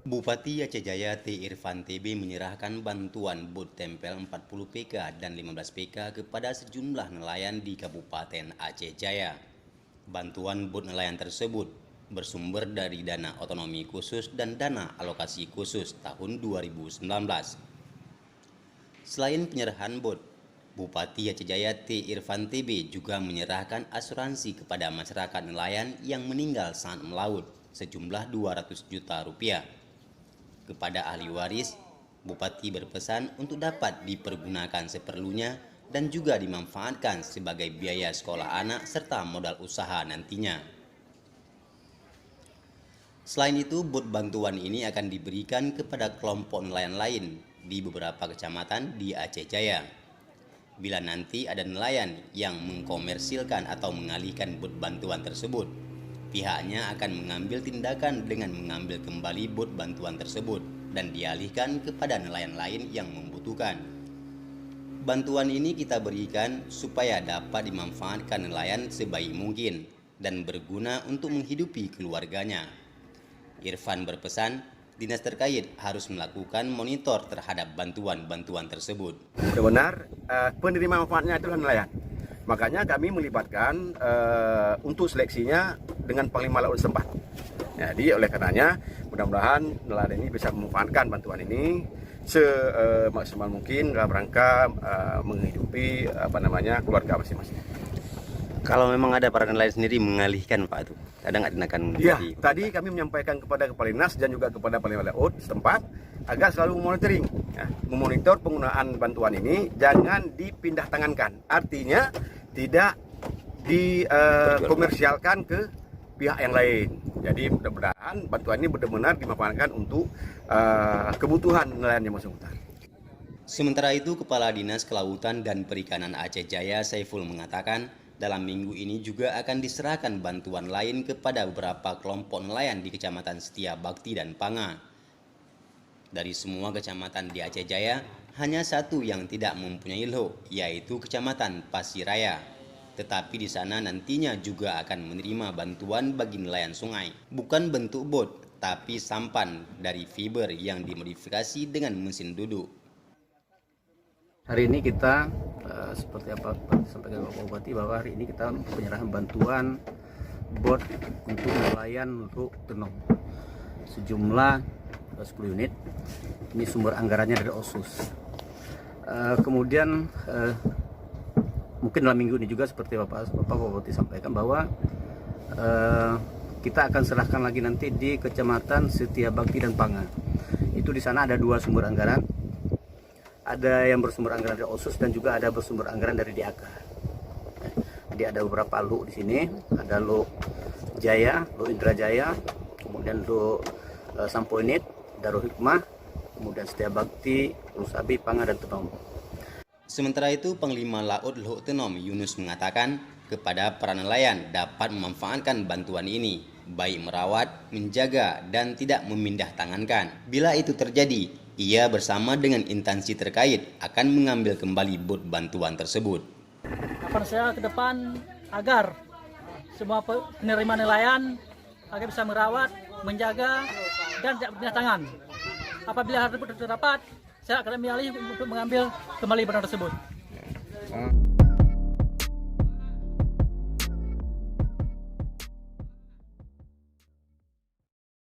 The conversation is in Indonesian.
Bupati Aceh Jaya T. Irfan TB menyerahkan bantuan bot tempel 40 PK dan 15 PK kepada sejumlah nelayan di Kabupaten Aceh Jaya. Bantuan bot nelayan tersebut bersumber dari dana otonomi khusus dan dana alokasi khusus tahun 2019. Selain penyerahan bot, Bupati Aceh Jaya T. Irfan TB juga menyerahkan asuransi kepada masyarakat nelayan yang meninggal saat melaut sejumlah 200 juta rupiah. Kepada ahli waris, Bupati berpesan untuk dapat dipergunakan seperlunya dan juga dimanfaatkan sebagai biaya sekolah anak serta modal usaha nantinya. Selain itu, bot bantuan ini akan diberikan kepada kelompok nelayan lain di beberapa kecamatan di Aceh Jaya. Bila nanti ada nelayan yang mengkomersilkan atau mengalihkan bot bantuan tersebut, pihaknya akan mengambil tindakan dengan mengambil kembali bot bantuan tersebut dan dialihkan kepada nelayan lain yang membutuhkan. Bantuan ini kita berikan supaya dapat dimanfaatkan nelayan sebaik mungkin dan berguna untuk menghidupi keluarganya. Irfan berpesan, dinas terkait harus melakukan monitor terhadap bantuan-bantuan tersebut. Benar, penerima manfaatnya itulah nelayan. Makanya kami melibatkan untuk seleksinya dengan Panglima Laut setempat. Jadi oleh karenanya mudah-mudahan nelayan ini bisa memanfaatkan bantuan ini semaksimal mungkin dalam rangka menghidupi keluarga masing-masing. Kalau memang ada para nelayan sendiri mengalihkan Pak itu, ada nggak tindakan? Iya, tadi kami menyampaikan kepada Kepala Dinas dan juga kepada Panglima Laut setempat agar selalu monitoring, memonitor penggunaan bantuan ini jangan dipindah tangankan. Artinya tidak dikomersialkan ke pihak yang lain. Jadi mudah-mudahan bantuan ini benar-benar dimanfaatkan untuk kebutuhan nelayan yang bersangkutan. Sementara itu, Kepala Dinas Kelautan dan Perikanan Aceh Jaya Saiful mengatakan, dalam minggu ini juga akan diserahkan bantuan lain kepada beberapa kelompok nelayan di Kecamatan Setia Bakti dan Panga. Dari semua kecamatan di Aceh Jaya, hanya satu yang tidak mempunyai loh, yaitu Kecamatan Pasiraya. Tetapi di sana nantinya juga akan menerima bantuan bagi nelayan sungai. Bukan bentuk bot, tapi sampan dari fiber yang dimodifikasi dengan mesin duduk. Hari ini kita seperti apa disampaikan Bapak Bupati bahwa hari ini kita penyerahan bantuan bot untuk nelayan untuk tenung sejumlah 10 unit. Ini sumber anggarannya dari OSUS. Kemudian mungkin dalam minggu ini juga seperti Bapak Bupati sampaikan bahwa kita akan serahkan lagi nanti di Kecamatan Setia Bakti dan Panga. Itu di sana ada 2 sumber anggaran. Ada yang bersumber anggaran dari OSUS dan juga ada bersumber anggaran dari DAK. Jadi ada beberapa LU di sini, ada LU Jaya, LU Indrajaya, kemudian LU Sampoinit, Darul Hikmah, kemudian Setia Bakti, Rusabi, Panga dan Tenom. Sementara itu, Panglima Laut Luhut Tenom Yunus mengatakan kepada para nelayan dapat memanfaatkan bantuan ini, baik merawat, menjaga, dan tidak memindah tangankan. Bila itu terjadi, ia bersama dengan instansi terkait akan mengambil kembali bot bantuan tersebut. Harapan saya ke depan agar semua penerima nelayan agar bisa merawat, menjaga, dan tidak berpindah tangan. Apabila hal tersebut terdapat, saya akan mengalih untuk mengambil kembali barang tersebut.